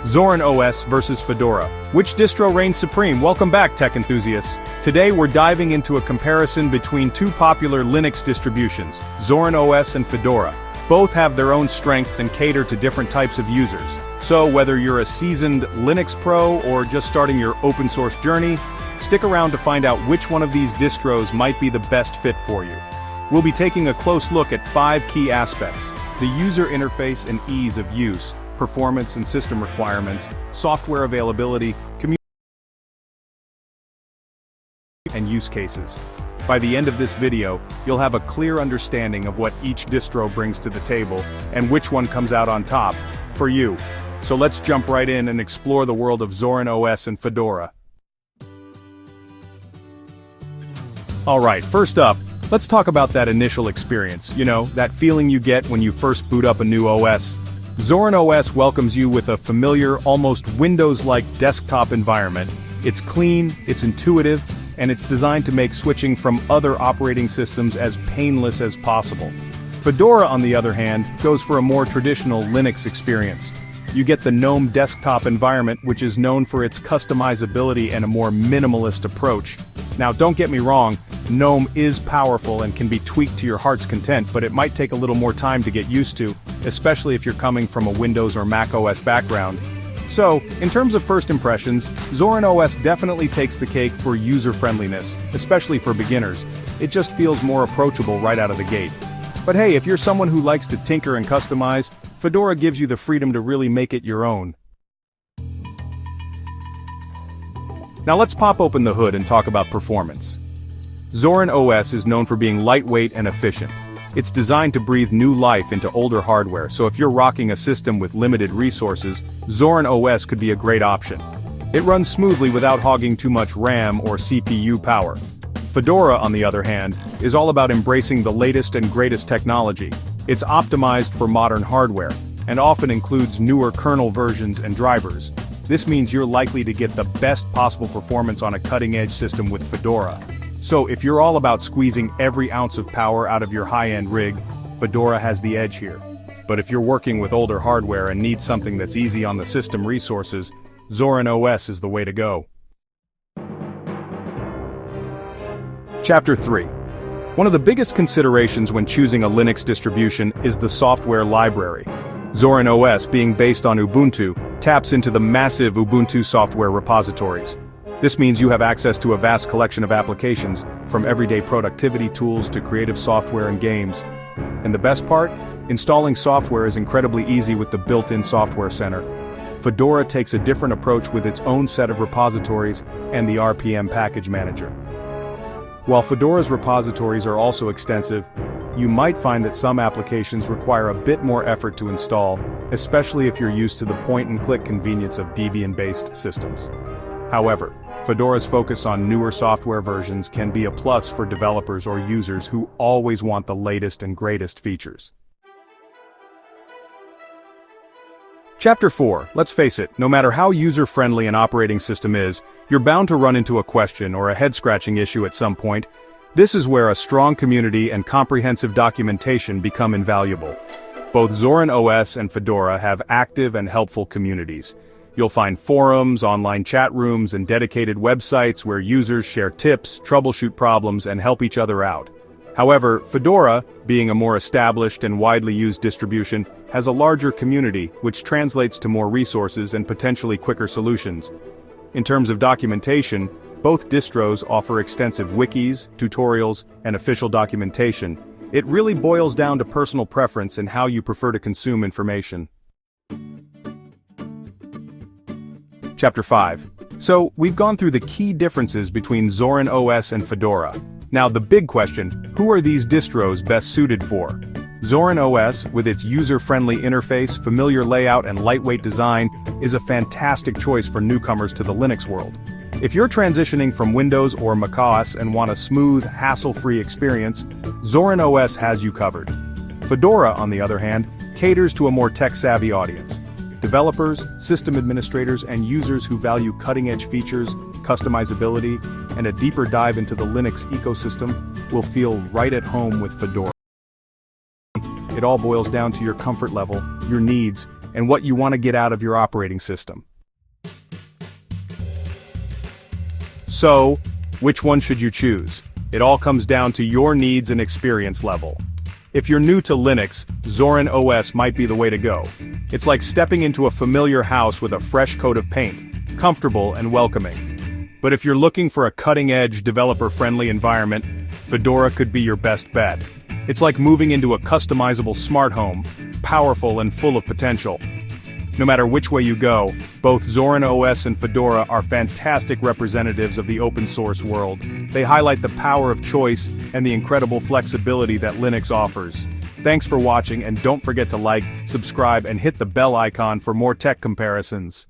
Zorin OS versus Fedora. Which distro reigns supreme? Welcome back, tech enthusiasts. Today we're diving into a comparison between two popular Linux distributions, Zorin OS and Fedora. Both have their own strengths and cater to different types of users. So whether you're a seasoned Linux pro or just starting your open source journey, stick around to find out which one of these distros might be the best fit for you. We'll be taking a close look at 5 key aspects: the user interface and ease of use, performance and system requirements, software availability, community, and use cases. By the end of this video, you'll have a clear understanding of what each distro brings to the table and which one comes out on top for you. So let's jump right in and explore the world of Zorin OS and Fedora. Alright, first up, let's talk about that initial experience, that feeling you get when you first boot up a new OS. Zorin OS welcomes you with a familiar, almost Windows-like desktop environment. It's clean, it's intuitive, and it's designed to make switching from other operating systems as painless as possible. Fedora, on the other hand, goes for a more traditional Linux experience. You get the GNOME desktop environment, which is known for its customizability and a more minimalist approach. Now, don't get me wrong, GNOME is powerful and can be tweaked to your heart's content, but it might take a little more time to get used to, especially if you're coming from a Windows or Mac OS background. So, in terms of first impressions, Zorin OS definitely takes the cake for user-friendliness, especially for beginners. It just feels more approachable right out of the gate. But hey, if you're someone who likes to tinker and customize, Fedora gives you the freedom to really make it your own. Now let's pop open the hood and talk about performance. Zorin OS is known for being lightweight and efficient. It's designed to breathe new life into older hardware, so if you're rocking a system with limited resources, Zorin OS could be a great option. It runs smoothly without hogging too much RAM or CPU power. Fedora, on the other hand, is all about embracing the latest and greatest technology. It's optimized for modern hardware, and often includes newer kernel versions and drivers. This means you're likely to get the best possible performance on a cutting-edge system with Fedora. So if you're all about squeezing every ounce of power out of your high-end rig, Fedora has the edge here. But if you're working with older hardware and need something that's easy on the system resources, Zorin OS is the way to go. Chapter 3. One of the biggest considerations when choosing a Linux distribution is the software library. Zorin OS, being based on Ubuntu, taps into the massive Ubuntu software repositories. This means you have access to a vast collection of applications, from everyday productivity tools to creative software and games. And the best part? Installing software is incredibly easy with the built-in software center. Fedora takes a different approach with its own set of repositories and the RPM package manager. While Fedora's repositories are also extensive, you might find that some applications require a bit more effort to install, especially if you're used to the point-and-click convenience of Debian-based systems. However, Fedora's focus on newer software versions can be a plus for developers or users who always want the latest and greatest features. Chapter 4. Let's face it, no matter how user-friendly an operating system is, you're bound to run into a question or a head-scratching issue at some point. This is where a strong community and comprehensive documentation become invaluable. Both Zorin OS and Fedora have active and helpful communities. You'll find forums, online chat rooms, and dedicated websites where users share tips, troubleshoot problems, and help each other out. However, Fedora, being a more established and widely used distribution, has a larger community, which translates to more resources and potentially quicker solutions. In terms of documentation, both distros offer extensive wikis, tutorials, and official documentation. It really boils down to personal preference and how you prefer to consume information. Chapter 5. So, we've gone through the key differences between Zorin OS and Fedora. Now the big question, who are these distros best suited for? Zorin OS, with its user-friendly interface, familiar layout, and lightweight design, is a fantastic choice for newcomers to the Linux world. If you're transitioning from Windows or macOS and want a smooth, hassle-free experience, Zorin OS has you covered. Fedora, on the other hand, caters to a more tech-savvy audience. Developers, system administrators, and users who value cutting-edge features, customizability, and a deeper dive into the Linux ecosystem will feel right at home with Fedora. It all boils down to your comfort level, your needs, and what you want to get out of your operating system. So, which one should you choose? It all comes down to your needs and experience level. If you're new to Linux, Zorin OS might be the way to go. It's like stepping into a familiar house with a fresh coat of paint, comfortable and welcoming. But if you're looking for a cutting-edge, developer-friendly environment, Fedora could be your best bet. It's like moving into a customizable smart home, powerful and full of potential. No matter which way you go, both Zorin OS and Fedora are fantastic representatives of the open-source world. They highlight the power of choice and the incredible flexibility that Linux offers. Thanks for watching, and don't forget to like, subscribe, and hit the bell icon for more tech comparisons.